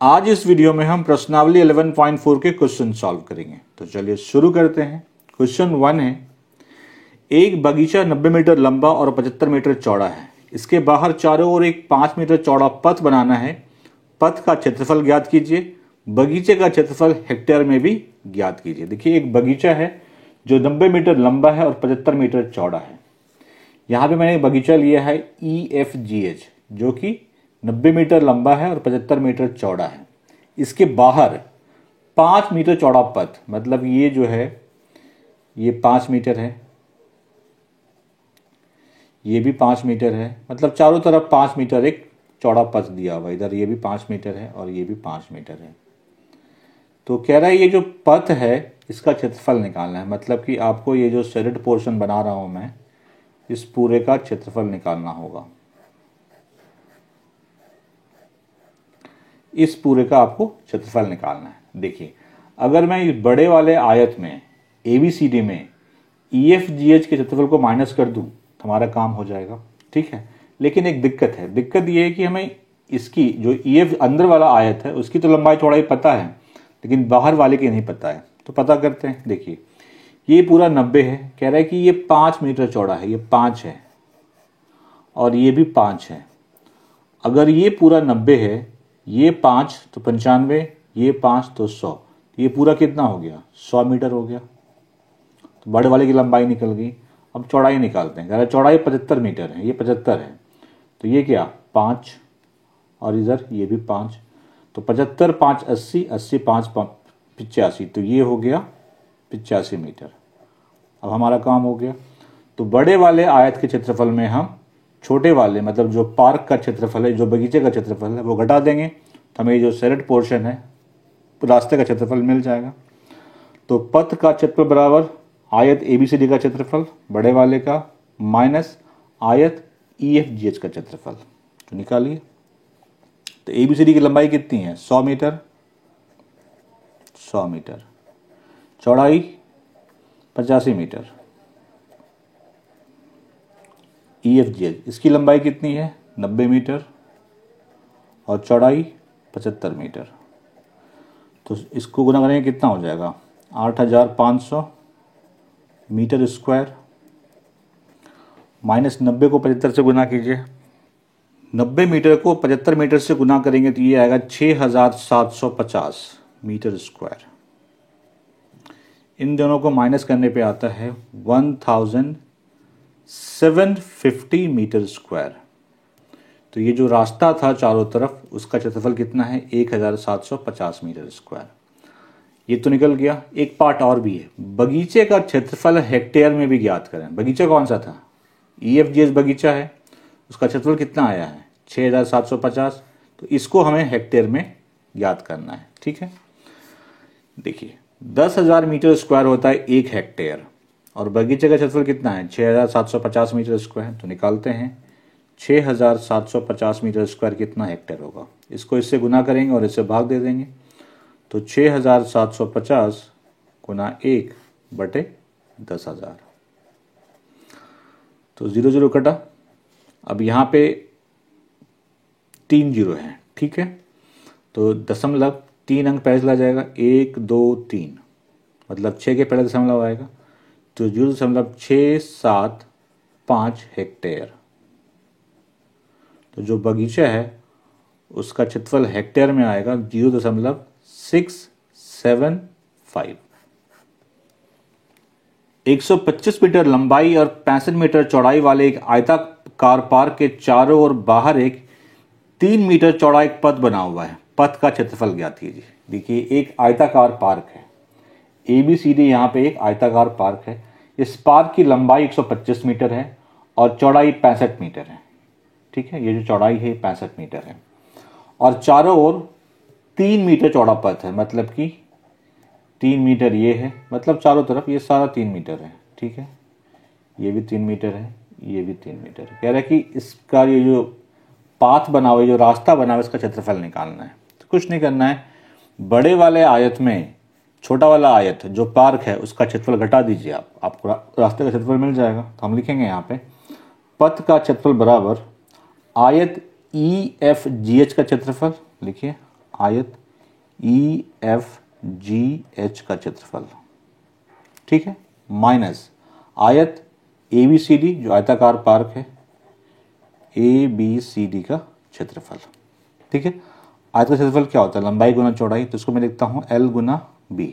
आज इस वीडियो में हम प्रश्नावली 11.4 के क्वेश्चन सॉल्व करेंगे। तो चलिए शुरू करते हैं। क्वेश्चन 1 है, एक बगीचा 90 मीटर लंबा और 75 मीटर चौड़ा है। इसके बाहर चारों ओर एक 5 मीटर चौड़ा पथ बनाना है। पथ का क्षेत्रफल ज्ञात कीजिए। बगीचे का क्षेत्रफल हेक्टेयर में भी ज्ञात कीजिए। देखिए, एक बगीचा है जो 90 मीटर लंबा है और 75 मीटर चौड़ा है। यहाँ पे मैंने एक बगीचा लिया है EFGH जो कि 90 मीटर लंबा है और 75 मीटर चौड़ा है। इसके बाहर 5 मीटर चौड़ा पथ, मतलब ये जो है ये 5 मीटर है, ये भी 5 मीटर है, मतलब चारों तरफ 5 मीटर एक चौड़ा पथ दिया हुआ। इधर ये भी 5 मीटर है और ये भी 5 मीटर है। तो कह रहा है ये जो पथ है इसका क्षेत्रफल निकालना है, मतलब कि आपको ये जो सॉलिड पोर्शन बना रहा हूं मैं, इस पूरे का क्षेत्रफल निकालना होगा। इस पूरे का आपको क्षेत्रफल निकालना है। देखिए, अगर मैं इस बड़े वाले आयत में ABCD में EFGH के क्षेत्रफल को माइनस कर दूं तो हमारा काम हो जाएगा, ठीक है। लेकिन एक दिक्कत है, दिक्कत ये है कि हमें इसकी जो EF अंदर वाला आयत है उसकी तो लंबाई चौड़ाई पता है, लेकिन बाहर वाले की नहीं पता है। तो पता करते हैं। देखिए, ये पूरा 90 है, कह रहा है कि ये 5 मीटर चौड़ा है, ये 5 है और ये भी 5 है। अगर ये पूरा 90 है, ये 5 तो 95, ये 5 तो 100, ये पूरा कितना हो गया? 100 मीटर हो गया। तो बड़े वाले की लंबाई निकल गई। अब चौड़ाई निकालते हैं। कह रहा है चौड़ाई 75 मीटर है, ये 75 है, तो ये क्या 5 और इधर ये भी 5, तो 75 5 80, 80 5 85, तो ये हो गया 85 मीटर। अब हमारा काम हो गया। तो बड़े वाले आयत के क्षेत्रफल में हम छोटे वाले, मतलब जो पार्क का क्षेत्रफल है, जो बगीचे का क्षेत्रफल है, वो घटा देंगे तो हमें जो सॉलिड पोर्शन है रास्ते का क्षेत्रफल मिल जाएगा। तो पथ का क्षेत्रफल बराबर आयत ABCD का क्षेत्रफल बड़े वाले का माइनस आयत EFGH का क्षेत्रफल। तो निकालिए। तो ABCD की लंबाई कितनी है? 100 मीटर, 100 मीटर, चौड़ाई 85 मीटर। EFGH इसकी लंबाई कितनी है? 90 मीटर और चौड़ाई 75 मीटर। तो इसको गुना करेंगे कितना हो जाएगा? 8500 मीटर स्क्वायर माइनस 90 को 75 से गुना कीजिए। 90 मीटर को 75 मीटर से गुना करेंगे तो ये आएगा 6750 मीटर स्क्वायर। इन दोनों को माइनस करने पे आता है 1750 मीटर स्क्वायर। तो ये जो रास्ता था चारों तरफ उसका क्षेत्रफल कितना है? 1750 मीटर स्क्वायर। ये तो निकल गया। एक पार्ट और भी है, बगीचे का क्षेत्रफल हेक्टेयर में भी ज्ञात करें। बगीचा कौन सा था? EFGH बगीचा है, उसका क्षेत्रफल कितना आया है? 6750। तो इसको हमें हेक्टेयर में ज्ञात करना है, ठीक है। देखिए, 10,000 मीटर स्क्वायर होता है 1 हेक्टेयर और बगीचे का क्षेत्रफल कितना है? 6750 मीटर स्क्वायर। तो निकालते हैं 6750 मीटर स्क्वायर कितना हेक्टेयर होगा। इसको इससे गुना करेंगे और इससे भाग दे देंगे। तो 6750 गुना 1 बटे 10,000। तो 0 0 कटा। अब यहाँ पे 3 जीरो है, ठीक है। तो दशमलव 3 अंक पहले चला जाएगा, 1 2 3, मतलब 6 के पहले दशमलव आएगा। तो 0.675 हेक्टेयर। तो जो बगीचा है उसका क्षेत्रफल हेक्टेयर में आएगा 0.675। 125 मीटर लंबाई और 65 मीटर चौड़ाई वाले एक आयताकार पार्क के चारों ओर बाहर एक 3 मीटर चौड़ा एक पथ बना हुआ है। पथ का क्षेत्रफल ज्ञात कीजिए। देखिए, एक आयताकार पार्क है, ABCD यहाँ पे एक आयताकार पार्क है। इस पार्क की लंबाई 125 मीटर है और चौड़ाई 65 मीटर है, ठीक है। ये जो चौड़ाई है 65 मीटर है और चारों ओर 3 मीटर चौड़ा पथ है, मतलब कि 3 मीटर ये है, मतलब चारों तरफ ये सारा 3 मीटर है, ठीक है। ये भी 3 मीटर है, ये भी 3 मीटर है। कह रहा है कि इसका ये जो पाथ बना हुआ है, जो रास्ता बना हुआ है, इसका क्षेत्रफल निकालना है। तो कुछ नहीं करना है, बड़े वाले आयत में छोटा वाला आयत जो पार्क है उसका क्षेत्रफल घटा दीजिए, आपको रास्ते का क्षेत्रफल मिल जाएगा। तो हम लिखेंगे यहाँ पे पथ का क्षेत्रफल बराबर आयत EFGH का क्षेत्रफल। लिखिए आयत EFGH का क्षेत्रफल, ठीक है, माइनस आयत ABCD जो आयताकार पार्क है ABCD का क्षेत्रफल, ठीक है। आयत का क्षेत्रफल क्या होता है? लंबाई गुना चौड़ाई, तो इसको मैं लिखता हूँ L गुना B।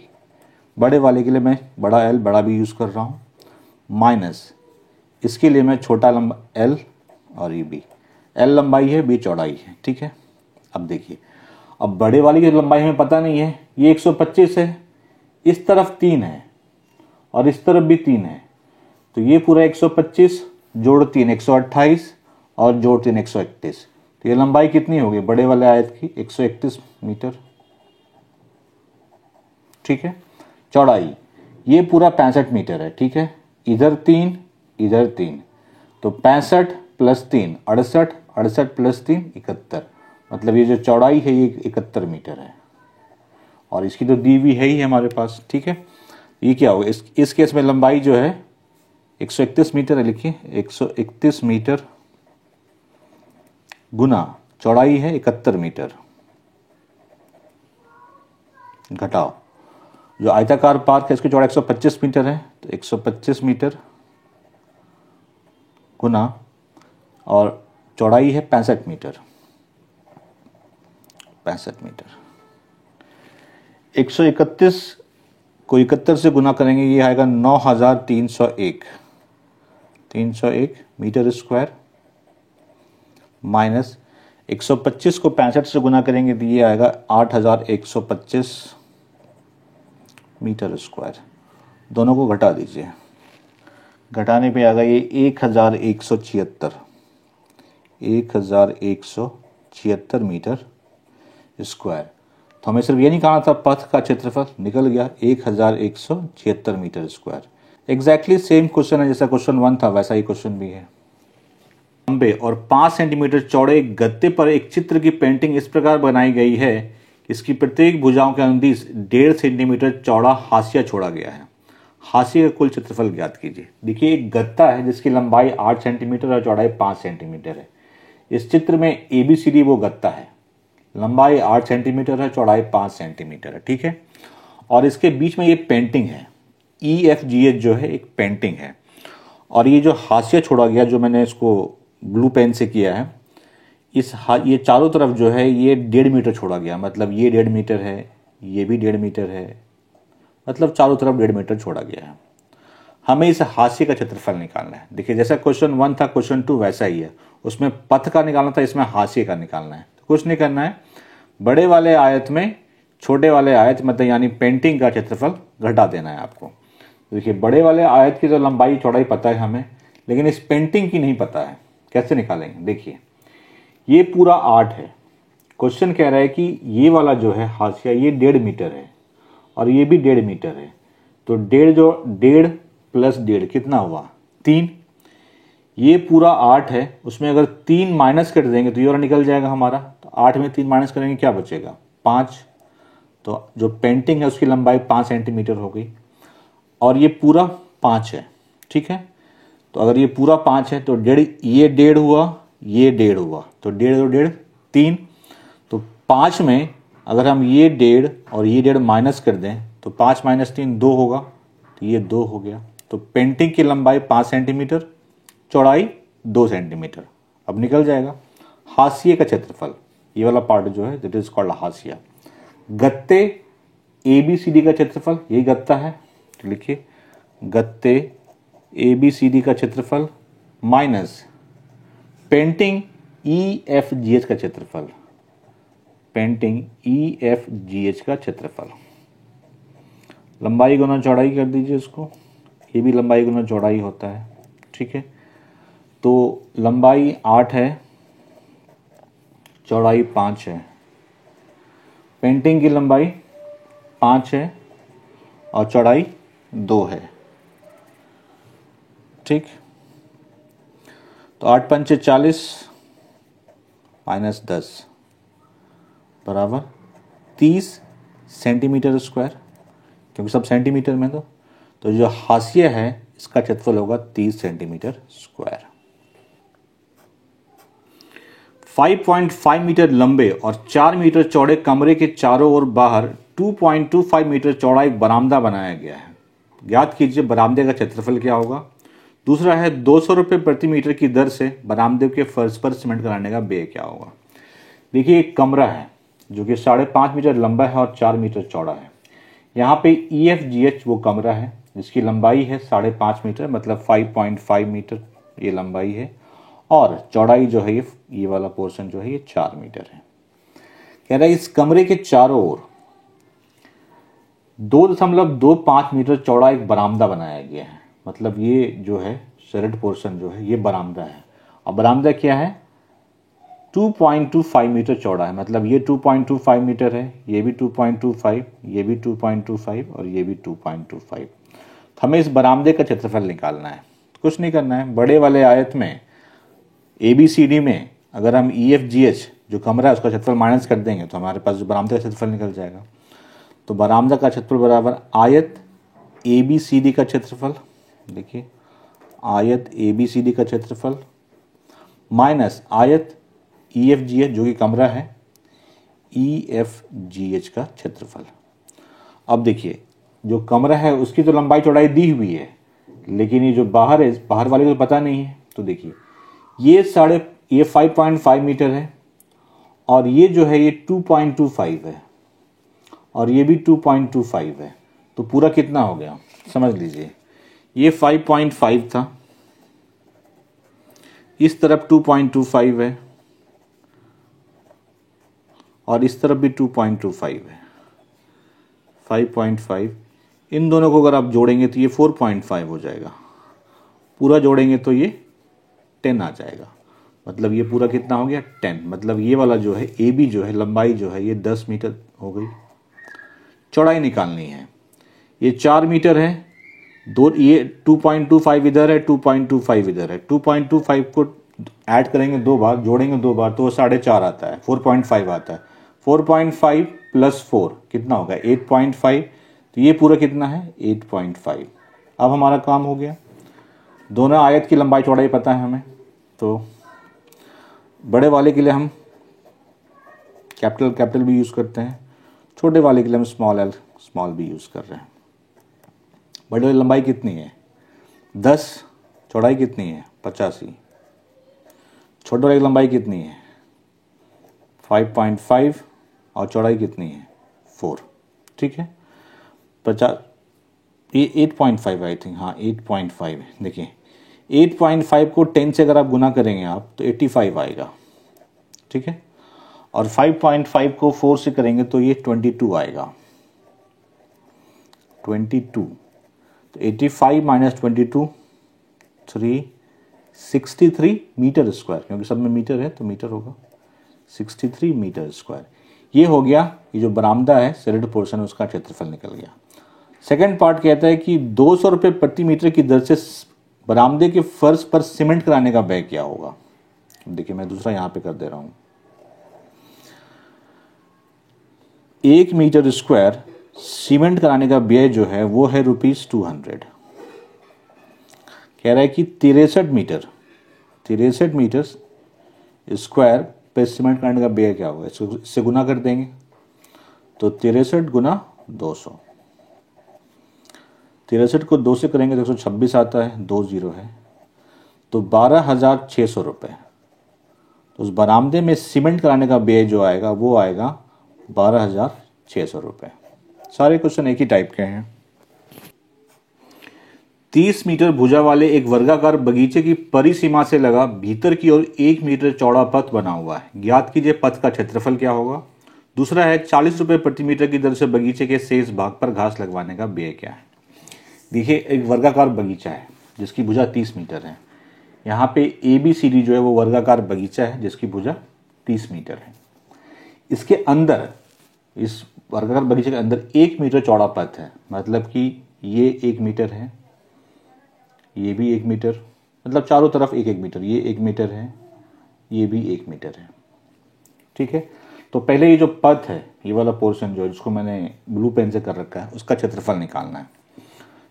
बड़े वाले के लिए मैं बड़ा L बड़ा B यूज़ कर रहा हूँ, माइनस इसके लिए मैं छोटा लंबा L और ये B। L लंबाई है, B चौड़ाई है, ठीक है। अब देखिए, अब बड़े वाली की लंबाई हमें पता नहीं है, ये 125 है, इस तरफ 3 है और इस तरफ भी 3 है, तो ये पूरा 125 जोड़ 3 128 और जोड़ 3 131, तो ये लंबाई कितनी होगी बड़े वाले आयत की? 131 मीटर, ठीक है। चौड़ाई ये पूरा 65 मीटर है, ठीक है। इधर 3 इधर 3, तो 65 प्लस 3 68, 68 प्लस 3 71, मतलब ये जो चौड़ाई है ये 71 मीटर है, और इसकी तो दी हुई है ही हमारे पास, ठीक है। ये क्या होगा इस केस में? लंबाई जो है 131 मीटर है, लिखिए 131 मीटर गुना चौड़ाई है 71 मीटर, घटाओ जो आयताकार पार्क है इसकी चौड़ाई 125 मीटर है, तो 125 मीटर गुना और चौड़ाई है 65 मीटर, 65 मीटर। 131 को 71 से गुना करेंगे, ये आएगा 9301 मीटर स्क्वायर, माइनस 125 को 65 से गुना करेंगे तो ये आएगा 8125 मीटर स्क्वायर। दोनों को घटा दीजिए, घटाने पे आएगा ये 1176 मीटर स्क्वायर। तो हमें सिर्फ ये निकालना था पथ का क्षेत्रफल, निकल गया 1176 metre square. Exactly same question है जैसा क्वेश्चन 1 था, वैसा ही क्वेश्चन भी है। लंबे और 5 सेंटीमीटर चौड़े गत्ते पर एक चित्र की पेंटिंग इस प्रकार बनाई गई है, इसकी प्रत्येक भुजाओं के अनुदिश 1.5 सेंटीमीटर चौड़ा हाशिया छोड़ा गया है। हाशिए का कुल क्षेत्रफल ज्ञात कीजिए। देखिए, एक गत्ता है जिसकी लंबाई 8 सेंटीमीटर और चौड़ाई 5 सेंटीमीटर है। इस चित्र में ABCD वो गत्ता है, लंबाई 8 सेंटीमीटर है, चौड़ाई 5 सेंटीमीटर है, ठीक है। और इसके बीच में ये पेंटिंग है, EFGH जो है एक पेंटिंग है, और ये जो हाशिया छोड़ा गया जो मैंने इसको ब्लू पेन से किया है, ये चारों तरफ जो है ये 1.5 मीटर छोड़ा गया, मतलब ये 1.5 मीटर है, ये भी 1.5 मीटर है, मतलब चारों तरफ 1.5 मीटर छोड़ा गया है। हमें इस हाशिए का क्षेत्रफल निकालना है। देखिए, जैसा क्वेश्चन 1 था क्वेश्चन 2 वैसा ही है, उसमें पथ का निकालना था, इसमें हाशिए का निकालना है। तो कुछ नहीं करना है, बड़े वाले आयत में छोटे वाले आयत मतलब यानी पेंटिंग का क्षेत्रफल घटा देना है आपको। देखिए, बड़े वाले आयत की तो लंबाई चौड़ाई पता है हमें, लेकिन इस पेंटिंग की नहीं पता है, कैसे निकालेंगे? देखिए, ये पूरा 8 है, क्वेश्चन कह रहा है कि ये वाला जो है हाशिया ये 1.5 मीटर है और ये भी 1.5 मीटर है, तो 1.5 प्लस 1.5 कितना हुआ? 3। ये पूरा 8 है, उसमें अगर 3 माइनस कर देंगे तो ये और निकल जाएगा हमारा, तो 8 में 3 माइनस करेंगे क्या बचेगा? 5। तो जो पेंटिंग है उसकी लंबाई 5 सेंटीमीटर हो गई, और ये पूरा 5 है, ठीक है। तो अगर ये पूरा 5 है तो 1.5, ये 1.5 हुआ, ये 1.5 हुआ, तो 1.5 और 1.5 3। तो 5 में अगर हम ये 1.5 और ये 1.5 माइनस कर दें तो 5 माइनस 3 2 होगा, तो ये 2 हो गया। तो पेंटिंग की लंबाई 5 सेंटीमीटर, चौड़ाई 2 सेंटीमीटर। अब निकल जाएगा हाशिए का क्षेत्रफल, ये वाला पार्ट जो है दैट इज कॉल्ड हाशिया। गत्ते ABCD का क्षेत्रफल, यही गत्ता है, तो लिखिए गत्ते ABCD का क्षेत्रफल माइनस पेंटिंग EFGH का क्षेत्रफल, पेंटिंग EFGH का क्षेत्रफल। लंबाई गुना चौड़ाई कर दीजिए इसको, ये भी लंबाई गुना चौड़ाई होता है, ठीक है। तो लंबाई 8 है, चौड़ाई 5 है, पेंटिंग की लंबाई 5 है और चौड़ाई 2 है, ठीक। तो 8 पंचे 40 माइनस 10 बराबर 30 सेंटीमीटर स्क्वायर, क्योंकि सब सेंटीमीटर में तो जो हाशिया है इसका क्षेत्रफल होगा 30 सेंटीमीटर स्क्वायर। 5.5 मीटर लंबे और 4 मीटर चौड़े कमरे के चारों ओर बाहर 2.25 मीटर चौड़ा एक बरामदा बनाया गया है। ज्ञात कीजिए बरामदे का क्षेत्रफल क्या होगा। दूसरा है 200 रुपये प्रति मीटर की दर से बरामदे के फर्श पर सीमेंट कराने का व्यय क्या होगा। देखिए एक कमरा है जो कि 5.5 मीटर लंबा है और 4 मीटर चौड़ा है। यहाँ पे EFGH वो कमरा है जिसकी लंबाई है 5.5 मीटर, मतलब 5.5 मीटर ये लंबाई है, और चौड़ाई जो है ये वाला पोर्शन जो है ये 4 मीटर है। कह रहा है इस कमरे के चारों ओर 2.25 मीटर चौड़ा एक बरामदा बनाया गया है। मतलब ये जो है सरेट पोर्शन जो है ये बरामदा है, और बरामदा क्या है 2.25 मीटर चौड़ा है। मतलब ये 2.25 मीटर है, ये भी 2.25, ये भी 2.25 और ये भी 2.25। हमें इस बरामदे का क्षेत्रफल निकालना है। कुछ नहीं करना है, बड़े वाले आयत में ABCD में अगर हम EFGH जो कमरा है उसका क्षेत्रफल माइनस कर देंगे तो हमारे पास जो बरामदे का क्षेत्रफल निकल जाएगा। तो बरामदा का क्षेत्रफल बराबर आयत ABCD का क्षेत्रफल, देखिए आयत ABCD का क्षेत्रफल माइनस आयत EFGH जो कि कमरा है EFGH का क्षेत्रफल। अब देखिए जो कमरा है उसकी तो लंबाई चौड़ाई दी हुई है, लेकिन ये जो बाहर है बाहर वाले को तो पता नहीं है। तो देखिए ये 5.5 मीटर है और ये जो है ये 2.25 है और ये भी 2.25 है। तो पूरा कितना हो गया समझ लीजिए, ये 5.5 था, इस तरफ 2.25 है और इस तरफ भी 2.25 है। 5.5 इन दोनों को अगर आप जोड़ेंगे तो ये 4.5 हो जाएगा, पूरा जोड़ेंगे तो ये 10 आ जाएगा। मतलब ये पूरा कितना हो गया 10। मतलब ये वाला जो है AB जो है लंबाई जो है ये 10 मीटर हो गई। चौड़ाई निकालनी है, ये 4 मीटर है, दो ये 2.25 इधर है, 2.25 इधर है। 2.25 को ऐड करेंगे 2 बार, जोड़ेंगे 2 बार तो वो 4.5 आता है, 4.5 आता है। 4.5 प्लस 4 कितना होगा 8.5। तो ये पूरा कितना है 8.5। अब हमारा काम हो गया। दोनों आयत की लंबाई चौड़ाई पता है हमें, तो बड़े वाले के लिए हम कैपिटल भी यूज़ करते हैं, छोटे वाले के लिए हम स्मॉल भी यूज़ कर रहे हैं। बड़े वाली लंबाई कितनी है 10, चौड़ाई कितनी है 85। छोटे वाले की लंबाई कितनी है 5.5 और चौड़ाई कितनी है 4। ठीक है 50, ये 8.5 आई थिंक, हाँ 8.5 है। देखिए 8.5 को 10 से अगर आप गुना करेंगे आप तो 85 आएगा। ठीक है, और 5.5 को 4 से करेंगे तो ये 22 आएगा, 22। तो 85 माइनस 22 63 मीटर स्क्वायर, क्योंकि सब में मीटर है तो मीटर होगा 63 मीटर स्क्वायर। ये हो गया, ये जो बरामदा है सैलिड पोर्शन उसका क्षेत्रफल निकल गया। सेकंड पार्ट कहता है कि 200 रुपये प्रति मीटर की दर से बरामदे के फर्श पर सीमेंट कराने का व्यय क्या होगा। देखिए मैं दूसरा यहां पे कर दे रहा हूं। 1 मीटर स्क्वायर सीमेंट कराने का व्यय जो है वो है ₹200। कह रहा है कि 63 मीटर स्क्वायर पे सीमेंट कराने का व्यय क्या होगा। इससे गुना कर देंगे तो 63 गुना 200, 63 को 2 से करेंगे तो 126 आता है, 2 0 है, तो 12,600 रुपये। तो उस बरामदे में सीमेंट कराने का व्यय जो आएगा वो आएगा 12,600 रुपये। सारे क्वेश्चन एक ही टाइप के हैं। 30 मीटर भुजा वाले एक वर्गाकार बगीचे की परिसीमा से लगा भीतर की ओर 1 मीटर चौड़ा पथ बना हुआ है। ज्ञात कीजिए पथ का क्षेत्रफल क्या होगा। दूसरा है 40 रुपये प्रति मीटर की दर से बगीचे के शेष भाग पर घास लगवाने का व्यय क्या है। देखिए एक वर्गाकार बगीचा है जिसकी भुजा 30 मीटर है। यहाँ पे ABCD जो है वो वर्गाकार बगीचा है जिसकी भुजा 30 मीटर है। इसके अंदर, इस वर्गाकार बगीचे के अंदर 1 मीटर चौड़ा पथ है। मतलब कि ये 1 मीटर है, ये भी 1 मीटर, मतलब चारों तरफ 1-1 मीटर। ये 1 मीटर है, ये भी 1 मीटर है। ठीक है, तो पहले ये जो पथ है, ये वाला पोर्शन जो है जिसको मैंने ब्लू पेन से कर रखा है, उसका क्षेत्रफल निकालना है।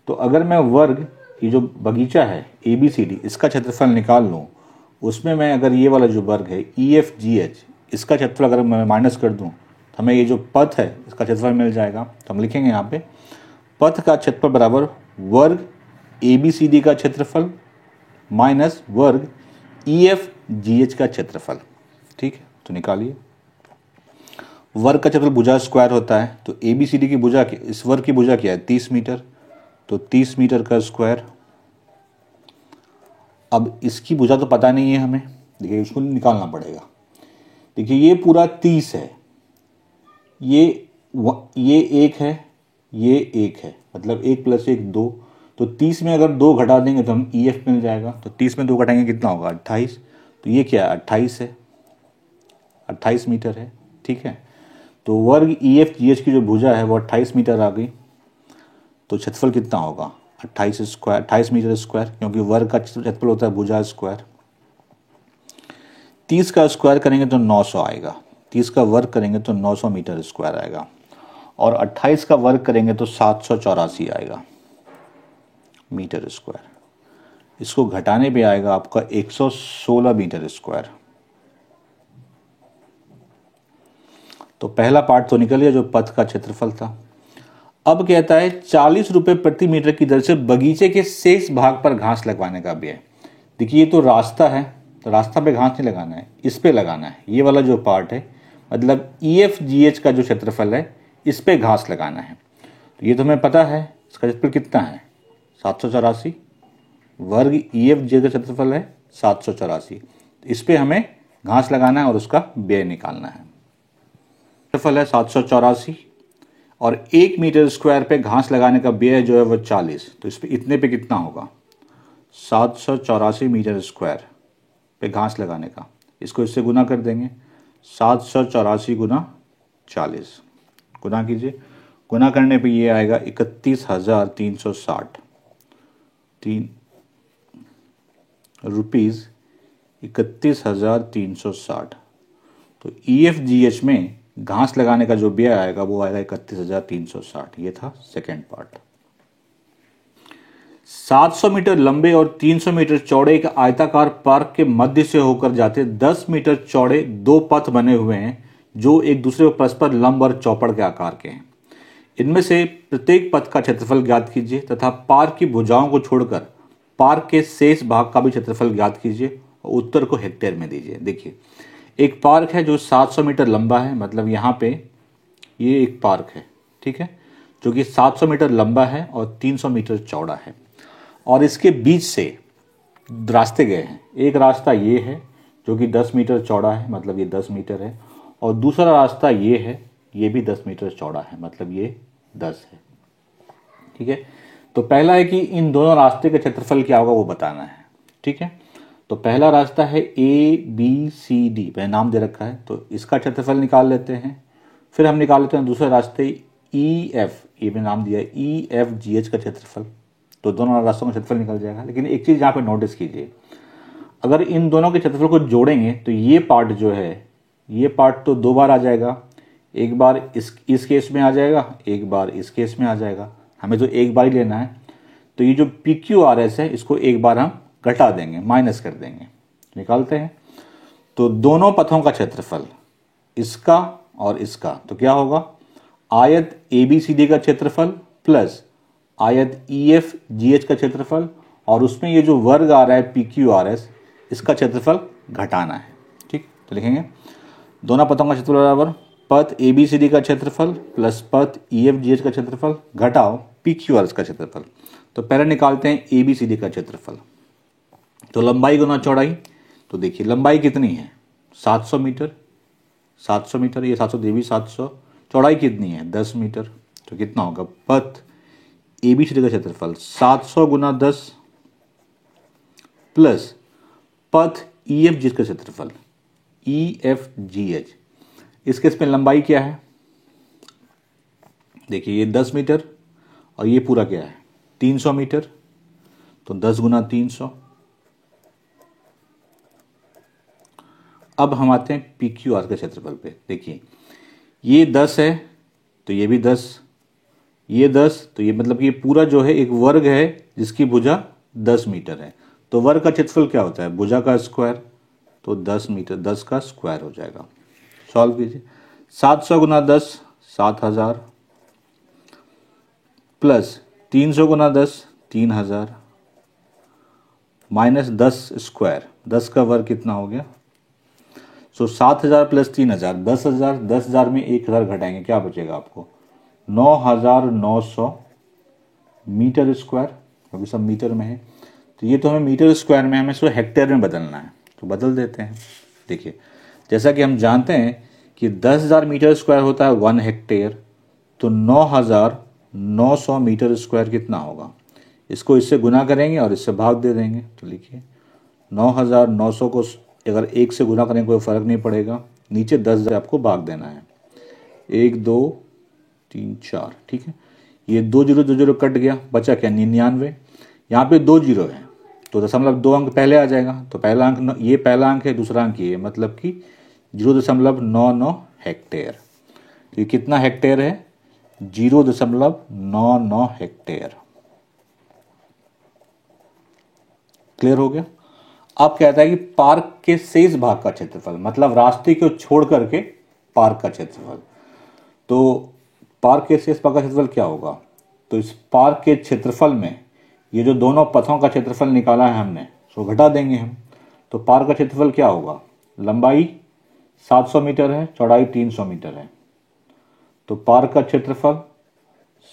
तो अगर मैं वर्ग, ये जो बगीचा है ABCD, इसका क्षेत्रफल निकाल लूँ उसमें मैं अगर ये वाला जो वर्ग है EFGH, इसका क्षेत्रफल अगर मैं माइनस कर दूं तो हमें ये जो पथ है इसका क्षेत्रफल मिल जाएगा। तो हम लिखेंगे यहाँ पे पथ का क्षेत्रफल बराबर वर्ग ABCD का क्षेत्रफल माइनस वर्ग EFGH का क्षेत्रफल। ठीक है, तो निकालिए। वर्ग का क्षेत्रफल भुजा स्क्वायर होता है, तो ABCD की भुजा, इस वर्ग की भुजा क्या है 30 मीटर, तो 30 मीटर का स्क्वायर। अब इसकी भुजा तो पता नहीं है हमें, देखिए इसको निकालना पड़ेगा। देखिए ये पूरा 30 है, ये 1 है, ये 1 है, मतलब 1 + 1 2। तो 30 में अगर 2 घटा देंगे तो हम EF मिल जाएगा। तो 30 में 2 घटाएंगे कितना होगा 28। तो ये क्या है 28 है, 28 मीटर है। ठीक है, तो वर्ग EFGH की जो भुजा है वो 28 मीटर आ गई। तो क्षेत्रफल कितना होगा 28 मीटर स्क्वायर, क्योंकि वर्ग का क्षेत्रफल होता है भुजा स्क्वायर। 30 का स्क्वायर करेंगे तो 900 आएगा, 30 का वर्ग करेंगे तो 900 मीटर स्क्वायर आएगा, और 28 का वर्ग करेंगे तो 784 आएगा मीटर स्क्वायर। इसको घटाने पे आएगा आपका 116 मीटर स्क्वायर। तो पहला पार्ट तो निकल गया जो पथ का क्षेत्रफल था। अब कहता है 40 रुपये प्रति मीटर की दर से बगीचे के शेष भाग पर घास लगवाने का व्यय। देखिए ये तो रास्ता है, तो रास्ता पे घास नहीं लगाना है, इस पे लगाना है। ये वाला जो पार्ट है मतलब EFGH का जो क्षेत्रफल है इस पे घास लगाना है। तो ये तो हमें पता है, इसका क्षेत्रफल कितना है 784, वर्ग EFGH का क्षेत्रफल है 784। इस पे हमें घास लगाना है और उसका व्यय निकालना है। क्षेत्रफल है 784 और 1 मीटर स्क्वायर पे घास लगाने का व्यय जो है वो 40। तो इस पे इतने पे कितना होगा 784 मीटर स्क्वायर पे घास लगाने का। इसको इससे गुना कर देंगे, 784 गुना 40, गुना कीजिए। गुना करने पे ये आएगा 31,360 रुपीज़ 31,360। तो EFGH में घास लगाने का जो व्यय आएगा वो आएगा 31,360। ये था सेकेंड पार्ट। 700 मीटर लंबे और 300 मीटर चौड़े एक आयताकार पार्क के मध्य से होकर जाते 10 मीटर चौड़े 2 पथ बने हुए हैं जो एक दूसरे को परस्पर लंब और चौपड़ के आकार के हैं। इनमें से प्रत्येक पथ का क्षेत्रफल ज्ञात कीजिए तथा पार्क की भुजाओं को छोड़कर पार्क के शेष भाग का भी क्षेत्रफल ज्ञात कीजिए और उत्तर को हेक्टेयर में दीजिए। देखिए एक पार्क है जो 700 मीटर लंबा है, मतलब यहाँ पे ये एक पार्क है, ठीक है, जो कि 700 मीटर लंबा है और 300 मीटर चौड़ा है, और इसके बीच से रास्ते गए हैं। एक रास्ता ये है जो कि 10 मीटर चौड़ा है, मतलब ये 10 मीटर है, और दूसरा रास्ता ये है, ये भी 10 मीटर चौड़ा है, मतलब ये 10 है। ठीक है, तो पहला है कि इन दोनों रास्ते का क्षेत्रफल क्या होगा वो बताना है। ठीक है, तो पहला रास्ता है ABCD, मैंने नाम दे रखा है, तो इसका क्षेत्रफल निकाल लेते हैं। फिर हम निकाल लेते हैं दूसरे रास्ते EF, ये मैंने नाम दिया है EFGH का क्षेत्रफल। तो दोनों रास्तों का क्षेत्रफल निकल जाएगा। लेकिन एक चीज़ यहाँ पे नोटिस कीजिए, अगर इन दोनों के क्षेत्रफल को जोड़ेंगे तो ये पार्ट जो है, ये पार्ट तो 2 बार आ जाएगा, एक बार इस केस में आ जाएगा, एक बार इस केस में आ जाएगा। हमें तो एक बार ही लेना है, तो ये जो PQRS है इसको एक बार हम घटा देंगे, माइनस कर देंगे, निकालते हैं। तो दोनों पथों का क्षेत्रफल, इसका और इसका, तो क्या होगा आयत ABCD का क्षेत्रफल प्लस आयत EFGH का क्षेत्रफल, और उसमें ये जो वर्ग आ रहा है PQRS, इसका क्षेत्रफल घटाना है। ठीक, तो लिखेंगे दोनों पथों का क्षेत्रफल बराबर पथ ABCD का क्षेत्रफल प्लस पथ EFGH का क्षेत्रफल घटाओ PQRS का क्षेत्रफल। तो पहले निकालते हैं ABCD का क्षेत्रफल। तो लंबाई गुना चौड़ाई, तो देखिए लंबाई कितनी है 700 मीटर, 700 मीटर, ये 700 देवी 700, चौड़ाई कितनी है 10 मीटर। तो कितना होगा पथ ABCD का क्षेत्रफल 700 गुना 10 प्लस पथ EFGH का क्षेत्रफल EFGH। इस केस में लंबाई क्या है, देखिए ये 10 मीटर और ये पूरा क्या है 300 मीटर, तो 10 गुना 300। अब हम आते हैं PQR के क्षेत्रफल पे। देखिए ये 10 है तो ये भी 10, ये 10, तो ये मतलब कि ये पूरा जो है एक वर्ग है जिसकी भुजा 10 मीटर है, तो वर्ग का क्षेत्रफल क्या होता है? भुजा का स्क्वायर, तो 10 मीटर, 10 का स्क्वायर हो जाएगा। सॉल्व कीजिए। 700 गुना 10 7000 प्लस 300 गुना 10 3000 माइनस 10 स्क्वायर, 10 का वर्ग कितना हो गया? 7000 प्लस 3000 10,000, 10,000 में 1000 घटाएंगे, क्या बचेगा आपको? 9900 मीटर स्क्वायर, अभी सब मीटर में है, तो ये तो हमें मीटर स्क्वायर में, हमें इसको हेक्टेयर में बदलना है, तो बदल देते हैं। देखिए, जैसा कि हम जानते हैं कि 10,000 मीटर स्क्वायर होता है 1 हेक्टेयर, तो 9900 मीटर स्क्वायर कितना होगा? इसको इससे गुना करेंगे और इससे भाग दे देंगे। तो लिखिए 9900 को अगर 1 से गुना करेंगे कोई फ़र्क नहीं पड़ेगा, नीचे 10,000 आपको भाग देना है। 1 2 3 4, ठीक है। ये 2 जीरो कट गया, बचा क्या? 99। यहाँ पे 2 जीरो है तो 0.2 अंक पहले आ जाएगा, तो पहला अंक ये पहला अंक है, दूसरा अंक ये, मतलब कि 0.99 हेक्टेयर। तो ये कितना हेक्टेयर है? 0.99 हेक्टेयर। क्लियर हो गया? अब कहता है कि पार्क के शेष भाग का क्षेत्रफल, मतलब रास्ते को छोड़ करके पार्क का क्षेत्रफल। तो पार्क के शेष भाग का क्षेत्रफल क्या होगा? तो इस पार्क के क्षेत्रफल में ये जो दोनों पथों का क्षेत्रफल निकाला है हमने, उसको घटा देंगे हम। तो पार्क का क्षेत्रफल क्या होगा? लंबाई 700 मीटर है, चौड़ाई 300 मीटर है, तो पार्क का क्षेत्रफल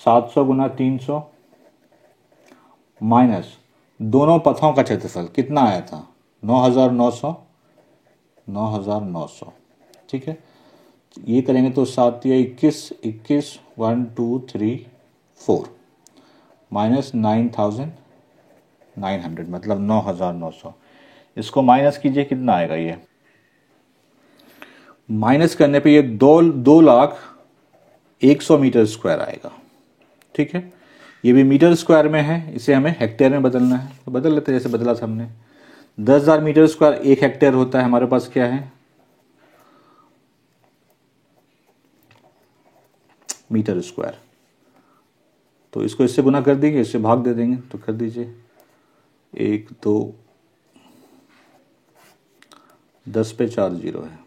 700 गुना 300 माइनस दोनों पथों का क्षेत्रफल कितना आया था? 9900, ठीक है। ये करेंगे तो 7 या 21 21 1 2 3 4 माइनस 9900, मतलब 9900। इसको माइनस कीजिए, कितना आएगा? ये माइनस करने पे ये 2,01,00,100 मीटर स्क्वायर आएगा, ठीक है। ये भी मीटर स्क्वायर में है, इसे हमें हेक्टेयर में बदलना है, तो बदल लेते हैं जैसे बदला था हमने। 10,000 मीटर स्क्वायर 1 हेक्टेयर होता है, हमारे पास क्या है? Metre square. तो इसको इससे गुना कर देंगे, इससे भाग दे देंगे, तो कर दीजिए 1 2 10 पे 4 जीरो है,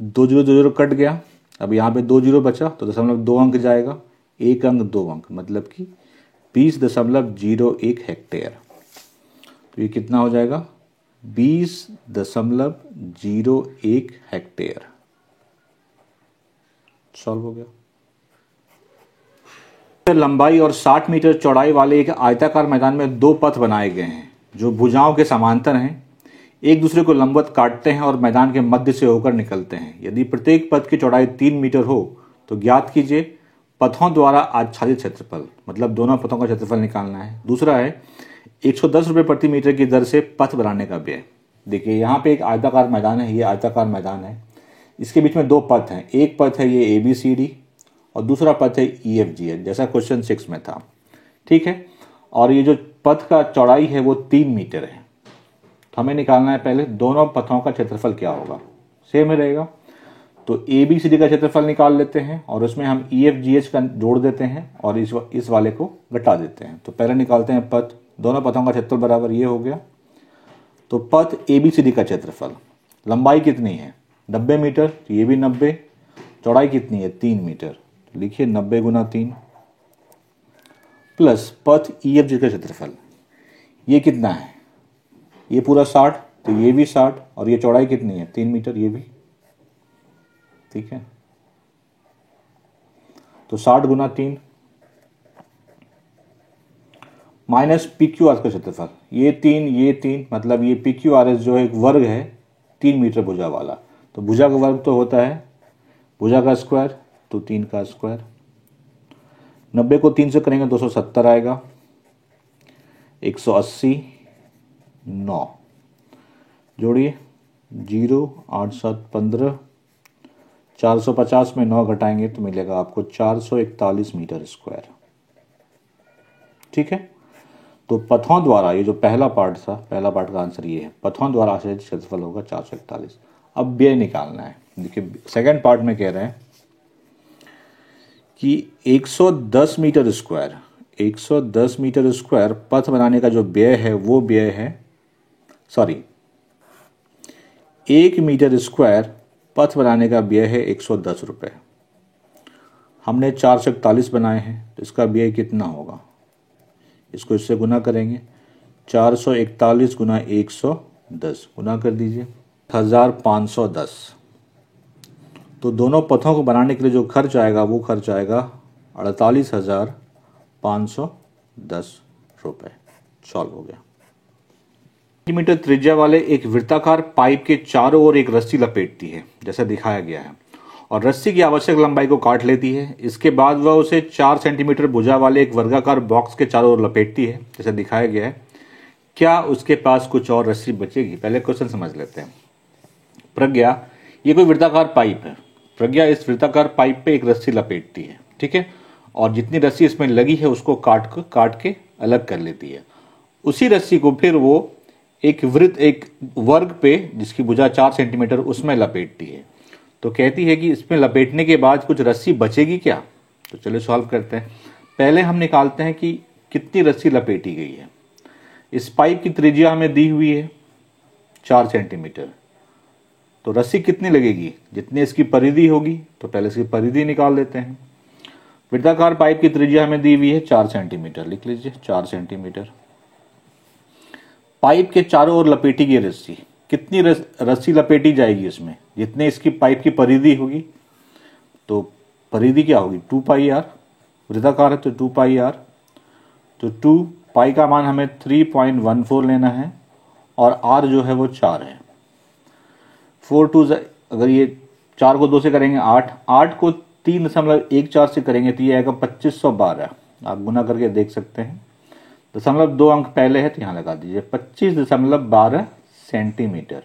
2 जीरो कट गया, अब यहाँ पे 2 जीरो बचा, तो 0.2 अंक जाएगा, 1 अंक 2 अंक, मतलब कि 20.01 हेक्टेयर। तो ये कितना हो जाएगा? 20.01 हेक्टेयर। सॉल्व हो गया। लंबाई और 60 मीटर चौड़ाई वाले एक आयताकार मैदान में 2 पथ बनाए गए हैं जो भुजाओं के समांतर हैं, एक दूसरे को लंबवत काटते हैं और मैदान के मध्य से होकर निकलते हैं। यदि प्रत्येक पथ की चौड़ाई 3 मीटर हो तो ज्ञात कीजिए पथों द्वारा आच्छादित क्षेत्रफल, मतलब दोनों पथों का क्षेत्रफल निकालना है। दूसरा है 110 रुपये प्रति मीटर की दर से पथ बनाने का व्यय। देखिए, यहाँ पे एक आयताकार मैदान है, ये आयताकार मैदान है, इसके बीच में 2 पथ हैं। एक पथ है ये ABCD और दूसरा पथ है EFGH, जैसा क्वेश्चन 6 में था, ठीक है। और ये जो पथ का चौड़ाई है वो 3 मीटर है। तो हमें निकालना है पहले दोनों पथों का क्षेत्रफल क्या होगा, सेम ही रहेगा। तो ABCD का क्षेत्रफल निकाल लेते हैं और उसमें हम EFGH का जोड़ देते हैं और इस वाले को घटा देते हैं। तो पहले निकालते हैं पथ, दोनों पथों का क्षेत्रफल बराबर ये हो गया। तो पथ ABCD का क्षेत्रफल, लंबाई कितनी है? 90 मीटर, तो ये भी 90, चौड़ाई कितनी है? 3 मीटर, तो लिखिए 90 गुना 3 प्लस पथ EFGH का क्षेत्रफल, ये कितना है? ये पूरा 60, तो ये भी 60, और ये चौड़ाई कितनी है? 3 मीटर, ये भी, ठीक है। तो 60 गुना 3 माइनस PQR का क्षेत्रफल, ये 3, मतलब ये PQRS जो है एक वर्ग है 3 मीटर भुजा वाला। तो भुजा का वर्ग तो होता है भुजा का स्क्वायर, तो 3 का स्क्वायर। 90 को 3 से करेंगे 270 आएगा, 180 9 जोड़िए 0 8 7 15, 450 में 9 घटाएंगे तो मिलेगा आपको 441 मीटर स्क्वायर, ठीक है। तो पथों द्वारा, ये जो पहला पार्ट था, पहला पार्ट का आंसर ये है, पथों द्वारा आच्छादित क्षेत्रफल होगा 441। अब व्यय निकालना है। देखिए, सेकंड पार्ट में कह रहे हैं कि 110 मीटर स्क्वायर 110 मीटर स्क्वायर पथ बनाने का जो व्यय है वो व्यय है, सॉरी 1 मीटर स्क्वायर पथ बनाने का व्यय है 110 रुपये। हमने 441 बनाए हैं तो इसका व्यय कितना होगा, इसको इससे गुना करेंगे। 441 गुना 110 गुना कर दीजिए 1510। तो दोनों पथों को बनाने के लिए जो खर्च आएगा वो खर्च आएगा 48,510 रुपये। सॉल्व हो गया। सेंटीमीटर त्रिज्या वाले एक वृत्ताकार पाइप के चारों ओर एक रस्सी लपेटती है जैसा दिखाया गया है और रस्सी की आवश्यक लंबाई को काट लेती है। इसके बाद वह उसे 4 सेंटीमीटर भुजा वाले एक वर्गाकार बॉक्स के चारों ओर लपेटती है जैसा दिखाया गया है। क्या उसके पास कुछ और रस्सी बचेगी? पहले क्वेश्चन समझ लेते हैं। प्रज्ञा, ये कोई वृत्ताकार पाइप है। प्रज्ञा इस वृत्ताकार पाइप पे एक रस्सी लपेटती है, ठीक है, और जितनी रस्सी इसमें लगी है उसको काट के अलग कर लेती है। उसी रस्सी को फिर वो एक वर्ग पे जिसकी भुजा 4 सेंटीमीटर उसमें लपेटती है। तो कहती है कि इसमें लपेटने के बाद कुछ रस्सी बचेगी क्या? तो चलिए सॉल्व करते हैं। पहले हम निकालते हैं कि कितनी रस्सी लपेटी गई है। इस पाइप की त्रिज्या हमें दी हुई है 4 सेंटीमीटर, तो रस्सी कितनी लगेगी? जितनी इसकी परिधि होगी। तो पहले इसकी परिधि निकाल देते हैं। वृत्ताकार पाइप की त्रिज्या हमें दी हुई है 4 सेंटीमीटर, लिख लीजिए 4 सेंटीमीटर। पाइप के चारों ओर लपेटी गई रस्सी, कितनी रस्सी लपेटी जाएगी इसमें? जितने इसकी पाइप की परिधि होगी। तो परिधि क्या होगी? 2 पाई आर। वृत्ताकार है तो 2 पाई आर। तो 2 पाई का मान हमें 3.14 लेना है और आर जो है वो 4 है। 4 2 अगर ये 4 को 2 से करेंगे 8, 8 को 3.14 से करेंगे तो ये आएगा 2512। आप गुना करके देख सकते हैं। 0.2 अंक पहले है तो यहाँ लगा दीजिए 25.12 सेंटीमीटर।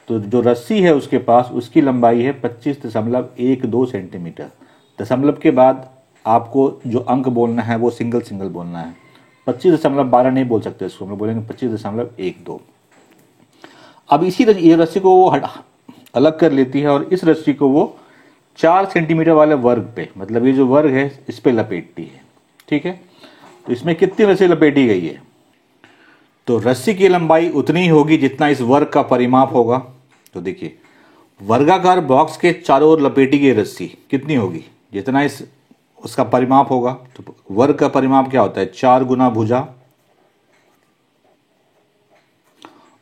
तो जो रस्सी है उसके पास उसकी लंबाई है 25.12 सेंटीमीटर। दशमलव के बाद आपको जो अंक बोलना है वो सिंगल बोलना है। 25.12 नहीं बोल सकते, इसको हम बोलेंगे 25.12। अब ये रस्सी को वो अलग कर लेती है और इस रस्सी को वो 4 सेंटीमीटर वाले वर्ग पे, मतलब ये जो वर्ग है इस पे लपेटती है, ठीक है। तो इसमें कितनी रस्सी लपेटी गई है? तो रस्सी की लंबाई उतनी ही होगी जितना इस वर्ग का परिमाप होगा। तो देखिए वर्गाकार बॉक्स के चारों ओर लपेटी गई रस्सी कितनी होगी? जितना उसका परिमाप होगा। तो वर्ग का परिमाप क्या होता है? 4 गुना भुजा,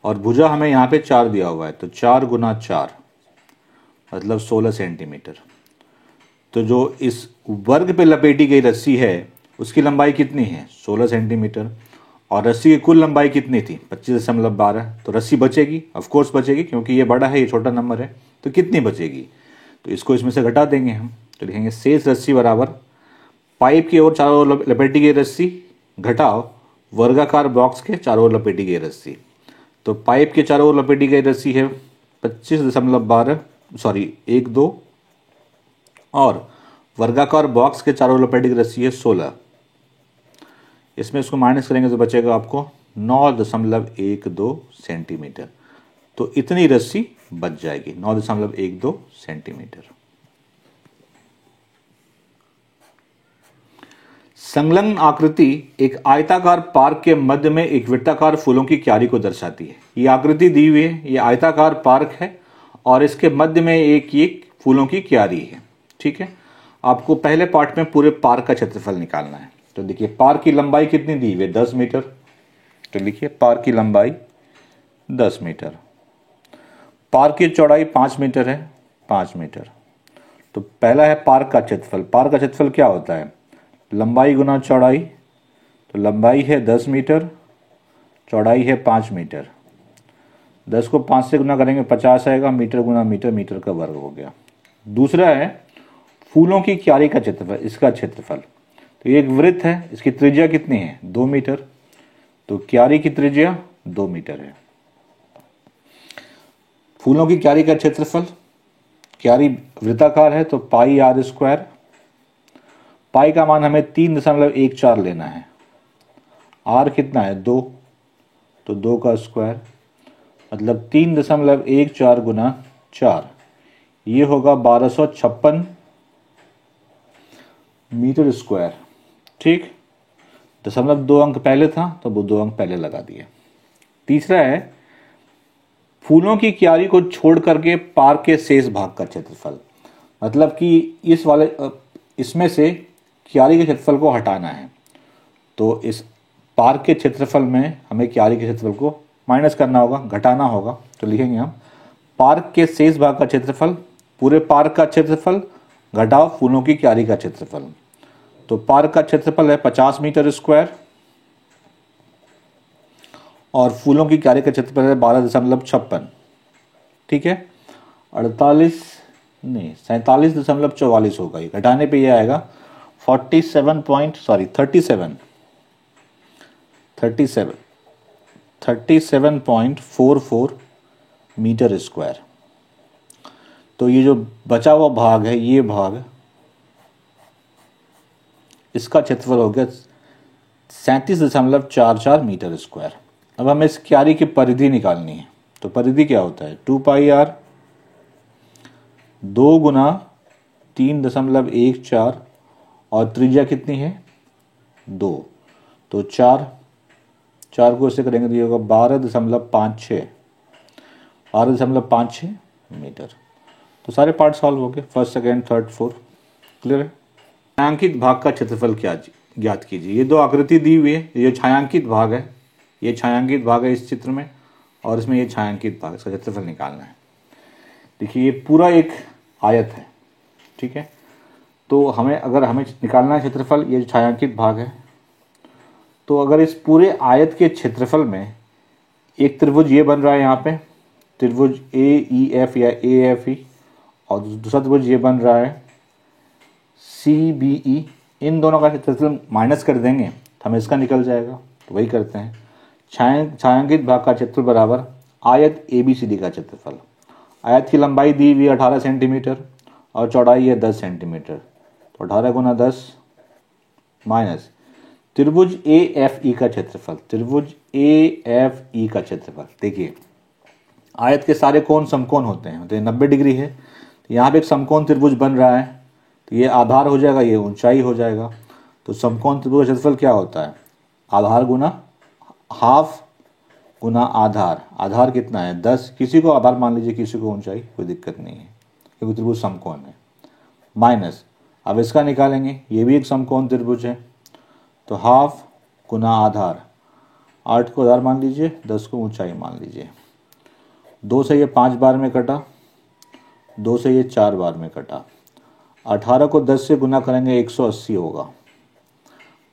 और भुजा हमें यहां पे 4 दिया हुआ है तो 4 गुना 4 मतलब 16 सेंटीमीटर। तो जो इस वर्ग पे लपेटी गई रस्सी है उसकी लंबाई कितनी है? 16 सेंटीमीटर। और रस्सी की कुल लंबाई कितनी थी? 25.12। तो रस्सी बचेगी, ऑफ कोर्स बचेगी, क्योंकि ये बड़ा है ये छोटा नंबर है। तो कितनी बचेगी? तो इसको इसमें से घटा देंगे हम। तो लिखेंगे शेष रस्सी बराबर पाइप की ओर चारों ओर लपेटी गई रस्सी घटाओ वर्गाकार बॉक्स के चारों ओर लपेटी गई रस्सी। तो पाइप के चारों ओर लपेटी गई रस्सी है 25.12 और वर्गाकार बॉक्स के चारों ओर लपेटी गई रस्सी है 16। इसमें इसको माइनस करेंगे तो बचेगा आपको 9.12 सेंटीमीटर। तो इतनी रस्सी बच जाएगी, 9.12 सेंटीमीटर। संलग्न आकृति एक आयताकार पार्क के मध्य में एक वृत्ताकार फूलों की क्यारी को दर्शाती है। ये आकृति दी हुई है, ये आयताकार पार्क है और इसके मध्य में एक फूलों की क्यारी है, ठीक है। आपको पहले पार्ट में पूरे पार्क का क्षेत्रफल निकालना है। तो देखिए पार्क की लंबाई कितनी दी हुई है? 10 मीटर। तो लिखिए पार्क की लंबाई 10 मीटर। पार्क की चौड़ाई 5 मीटर है, 5 मीटर। तो पहला है पार्क का क्षेत्रफल। पार्क का क्षेत्रफल क्या होता है? लंबाई गुना चौड़ाई। तो लंबाई है 10 मीटर, चौड़ाई है 5 मीटर। 10 को 5 से गुना करेंगे 50 आएगा, मीटर गुना मीटर, मीटर का वर्ग हो गया। दूसरा है फूलों की क्यारी का क्षेत्रफल, इसका क्षेत्रफल। तो ये एक वृत्त है, इसकी त्रिज्या कितनी है? 2 मीटर। तो क्यारी की त्रिज्या 2 मीटर है। फूलों की क्यारी का क्षेत्रफल, क्यारी वृत्ताकार है तो पाई आर स्क्वायर। पाई का मान हमें 3.14 लेना है। आर कितना है? 2। तो 2 का स्क्वायर मतलब 3.14 गुना 4, ये होगा 1256 मीटर स्क्वायर, ठीक। 0.2 अंक पहले था तो वो 2 अंक पहले लगा दिए। तीसरा है फूलों की क्यारी को छोड़ करके पार्क के शेष भाग का क्षेत्रफल। मतलब कि इसमें से क्यारी के क्षेत्रफल को हटाना है, तो इस पार्क के क्षेत्रफल में हमें क्यारी के क्षेत्रफल को माइनस करना होगा, घटाना होगा। तो लिखेंगे हम पार्क के शेष भाग का क्षेत्रफल, पूरे पार्क का क्षेत्रफल घटाओ फूलों की क्यारी का क्षेत्रफल। तो पार्क का क्षेत्रफल है 50 मीटर स्क्वायर और फूलों की क्यारी का क्षेत्रफल है 12.56। ठीक है, 47.44 होगा। ये घटाने पे ये आएगा 37.44 मीटर स्क्वायर। तो ये जो बचा हुआ भाग है, ये भाग, इसका क्षेत्रफल हो गया 37.44 मीटर स्क्वायर। अब हमें इस क्यारी की परिधि निकालनी है। तो परिधि क्या होता है, 2πr 2 गुना 3.14 और त्रिज्या कितनी है 2, तो 4 को इससे करेंगे तो ये होगा 12.56 मीटर। तो सारे पार्ट सॉल्व हो गए, first second third fourth. Clear है। छायांकित भाग का क्षेत्रफल क्या ज्ञात कीजिए। ये दो आकृति दी हुई है, ये छायांकित भाग है, ये छायांकित भाग है इस चित्र में, और इसमें ये छायांकित भाग, इसका क्षेत्रफल निकालना है। देखिए ये पूरा एक आयत है, ठीक है। तो अगर हमें निकालना है क्षेत्रफल, ये छायांकित भाग है, तो अगर इस पूरे आयत के क्षेत्रफल में एक त्रिभुज ये बन रहा है, यहाँ पे त्रिभुज AEF या AFE, और दूसरा त्रिभुज ये बन रहा है CBE, इन दोनों का क्षेत्रफल माइनस कर देंगे तो हमें इसका निकल जाएगा। तो वही करते हैं, छायांकित भाग का क्षेत्रफल बराबर आयत ABCD का क्षेत्रफल। आयत की लंबाई दी हुई 18 सेंटीमीटर और चौड़ाई है 10 सेंटीमीटर, तो 18 गुना 10 माइनस त्रिभुज AFE का क्षेत्रफल, त्रिभुज AFE का क्षेत्रफल। देखिए आयत के सारे कोण समकोण होते हैं, तो ये 90 डिग्री है, तो यहाँ पे एक समकोण त्रिभुज बन रहा है, तो ये आधार हो जाएगा, ये ऊंचाई हो जाएगा। तो समकोण त्रिभुज का क्षेत्रफल क्या होता है, आधार गुना हाफ गुना आधार। आधार कितना है 10, किसी को आधार मान लीजिए, किसी को ऊंचाई, कोई दिक्कत नहीं है क्योंकि त्रिभुज समकोण है। माइनस, अब इसका निकालेंगे, ये भी एक समकोण त्रिभुज है, तो हाफ गुना आधार, 8 को आधार मान लीजिए, 10 को ऊंचाई मान लीजिए। 2 से ये 5 बार में कटा, 2 से ये 4 बार में कटा। 18 को 10 से गुना करेंगे 180 होगा,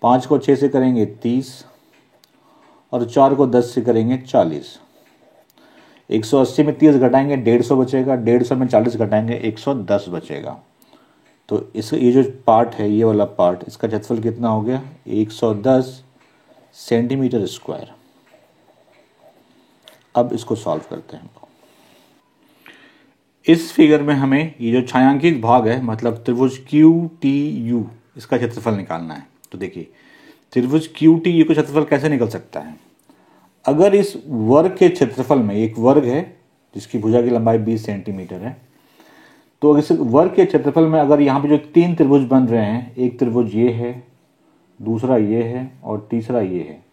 5 को 6 से करेंगे 30 और 4 को 10 से करेंगे 40। 180 में 30 घटाएंगे 150 बचेगा, 150 में 40 घटाएंगे 110 बचेगा। तो ये जो पार्ट है, ये वाला पार्ट, इसका क्षेत्रफल कितना हो गया 110 सेंटीमीटर स्क्वायर। अब इसको सॉल्व करते हैं। इस फिगर में हमें ये जो छायांकित भाग है, मतलब त्रिभुज QTU, इसका क्षेत्रफल निकालना है। तो देखिए त्रिभुज QTU का क्षेत्रफल कैसे निकल सकता है, अगर इस वर्ग के क्षेत्रफल में, एक वर्ग है जिसकी भुजा की लंबाई 20 सेंटीमीटर है, तो इस वर्ग के क्षेत्रफल में अगर यहाँ पे जो 3 त्रिभुज बन रहे हैं, एक त्रिभुज ये है, दूसरा ये है और तीसरा ये है,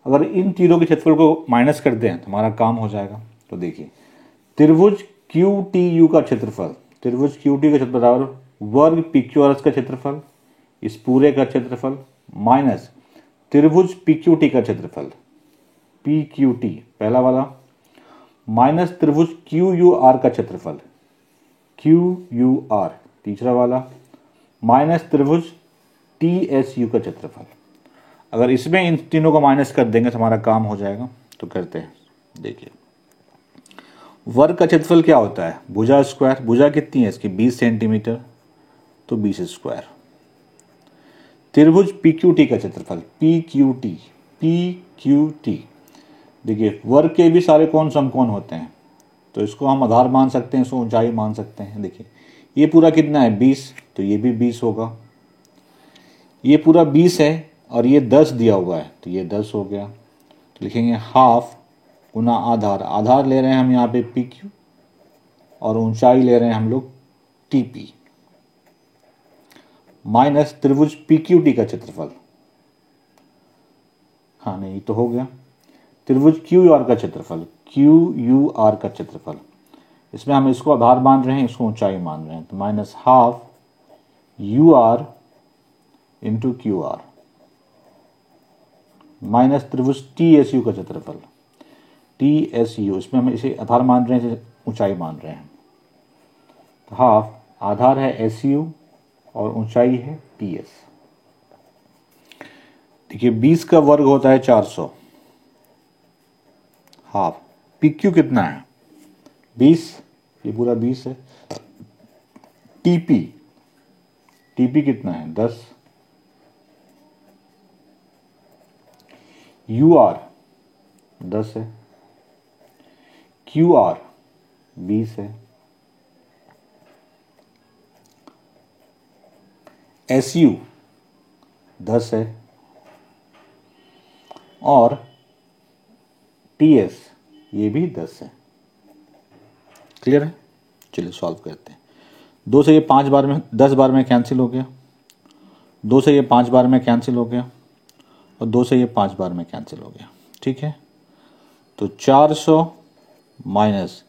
अगर इन तीनों के क्षेत्रफल को माइनस कर दें तो हमारा काम हो जाएगा। तो देखिए त्रिभुज QTU का क्षेत्रफल, त्रिभुज QT का क्षेत्रफल बराबर वर्ग PQRS का क्षेत्रफल, इस पूरे का क्षेत्रफल, माइनस त्रिभुज PQT का क्षेत्रफल, PQT पहला वाला, माइनस त्रिभुज QUR का क्षेत्रफल, QUR तीसरा वाला, माइनस त्रिभुज TSU का क्षेत्रफल। अगर इसमें इन तीनों को माइनस कर देंगे तो हमारा काम हो जाएगा। तो करते हैं, देखिए वर्ग का क्षेत्रफल क्या होता है, भुजा स्क्वायर, भुजा कितनी है इसकी 20 सेंटीमीटर, तो 20 स्क्वायर। त्रिभुज PQT का क्षेत्रफल, PQT, देखिए वर्ग के भी सारे कोण समकोण होते हैं, तो इसको हम आधार मान सकते हैं, इसको ऊंचाई मान सकते हैं। देखिए ये पूरा कितना है 20, तो ये भी 20 होगा। ये पूरा 20 है और ये 10 दिया हुआ है, तो ये 10 हो गया। तो लिखेंगे हाफ गुना आधार, आधार ले रहे हैं हम यहाँ पे PQ और ऊंचाई ले रहे हैं हम लोग TP, माइनस त्रिभुज PQT का क्षेत्रफल, हाँ नहीं तो हो गया। त्रिभुज क्यू आर का क्षेत्रफल, क्यू यू आर का क्षेत्रफल, इसमें हम इसको आधार मान रहे हैं, इसको ऊंचाई मान रहे हैं, तो minus half U R into Q R minus त्रिभुज टी एस यू का क्षेत्रफल, टी एस यू, इसमें हम इसे आधार मान रहे हैं, ऊंचाई मान रहे हैं, तो हाफ आधार है एस यू और ऊंचाई है टी एस। देखिए 20 का वर्ग होता है 400, हाफ पी क्यू कितना है 20, ये पूरा 20 है, टीपी, टीपी कितना है 10, यू आर 10 है, क्यू आर 20 है, एस यू 10 है और टी एस ये भी 10 है। क्लियर है? चलिए सॉल्व करते हैं। 2 से ये 5 बार में 10 बार में कैंसिल हो गया, 2 से ये 5 बार में कैंसिल हो गया और 2 से ये 5 बार में कैंसिल हो गया। ठीक है, तो 400 माइनस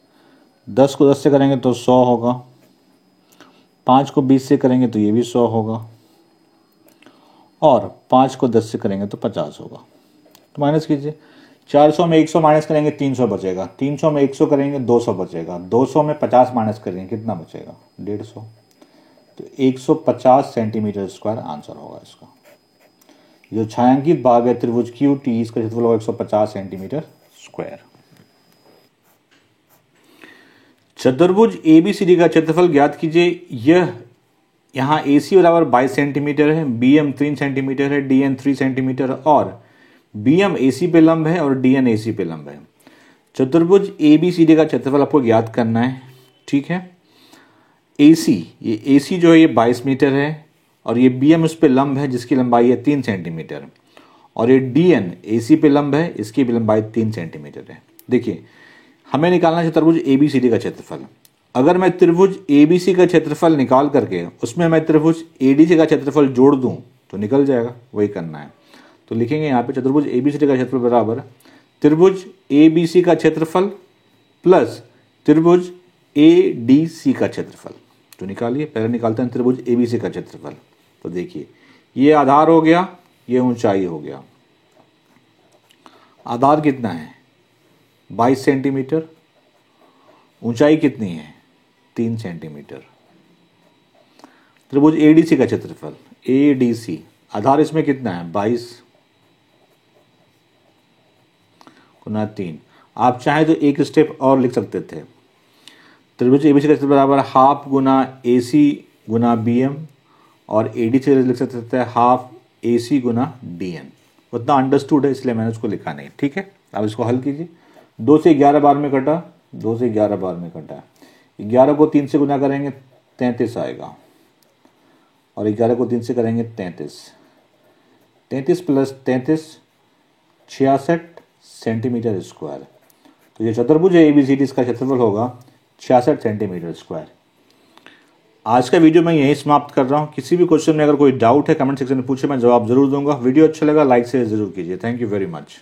10 को 10 से करेंगे तो 100 होगा, 5 को 20 से करेंगे तो ये भी 100 होगा और 5 को 10 से करेंगे तो 50 होगा। तो माइनस कीजिए, 400 में 100 माइनस करेंगे 300 बचेगा, 300 में 100 करेंगे 200 बचेगा, 200 में 50 माइनस करेंगे कितना बचेगा 150, तो 150 सेंटीमीटर स्क्वायर आंसर होगा इसका। जो छायांकित भाग है त्रिभुज क्यू टी, इसका क्षेत्रफल होगा 150 सेंटीमीटर स्क्वायर। चतुर्भुज एबीसीडी का क्षेत्रफल ज्ञात कीजिए। यह यहाँ AC बराबर 22 सेंटीमीटर है, BM 3 सेंटीमीटर है, DN 3 सेंटीमीटर और BM AC पे लंब है और DN AC पे लंब है। चतुर्भुज ABCD का क्षेत्रफल आपको ज्ञात करना है। ठीक है, AC, ये AC जो है ये 22 मीटर है और ये BM उस पे लंब है जिसकी लंबाई है 3 सेंटीमीटर और ये DN AC पे लंब है, इसकी भी लंबाई 3 सेंटीमीटर है। देखिए हमें निकालना है चतुर्भुज ABCD का क्षेत्रफल। अगर मैं त्रिभुज ABC का क्षेत्रफल निकाल करके उसमें मैं त्रिभुज ADC का क्षेत्रफल जोड़ दूं तो निकल जाएगा, वही करना है। तो लिखेंगे यहाँ पे चतुर्भुज ABCD का क्षेत्रफल बराबर त्रिभुज ABC का क्षेत्रफल प्लस त्रिभुज ADC का क्षेत्रफल। तो निकालिए, पहले निकालते हैं त्रिभुज ABC का क्षेत्रफल। तो देखिए ये आधार हो गया, ये ऊंचाई हो गया। आधार कितना है 22 सेंटीमीटर, ऊंचाई कितनी है 3 सेंटीमीटर। त्रिभुज ADC का क्षेत्रफल, ADC आधार इसमें कितना है 22 गुना 3। आप चाहे तो एक स्टेप और लिख सकते थे, त्रिभुज ABC का क्षेत्रफल बराबर हाफ गुना AC गुना BM और ADC लिख सकते थे हाफ AC गुना DN। उतना अंडरस्टूड है इसलिए मैंने उसको लिखा नहीं। ठीक है, अब इसको हल कीजिए। 2 से 11 बार में कटा, 2 से 11 बार में कटा, 11 को 3 से गुना करेंगे 33 आएगा और 11 को 3 से करेंगे 33, 33 प्लस 33 66 सेंटीमीटर स्क्वायर। तो ये चतुर्भुज ABCD इसका क्षेत्रफल होगा 66 सेंटीमीटर स्क्वायर। आज का वीडियो मैं यहीं समाप्त कर रहा हूँ। किसी भी क्वेश्चन में अगर कोई डाउट है कमेंट सेक्शन में पूछे, मैं जवाब जरूर दूंगा। वीडियो अच्छा लगा लाइक शेयर जरूर कीजिए। Thank you very much.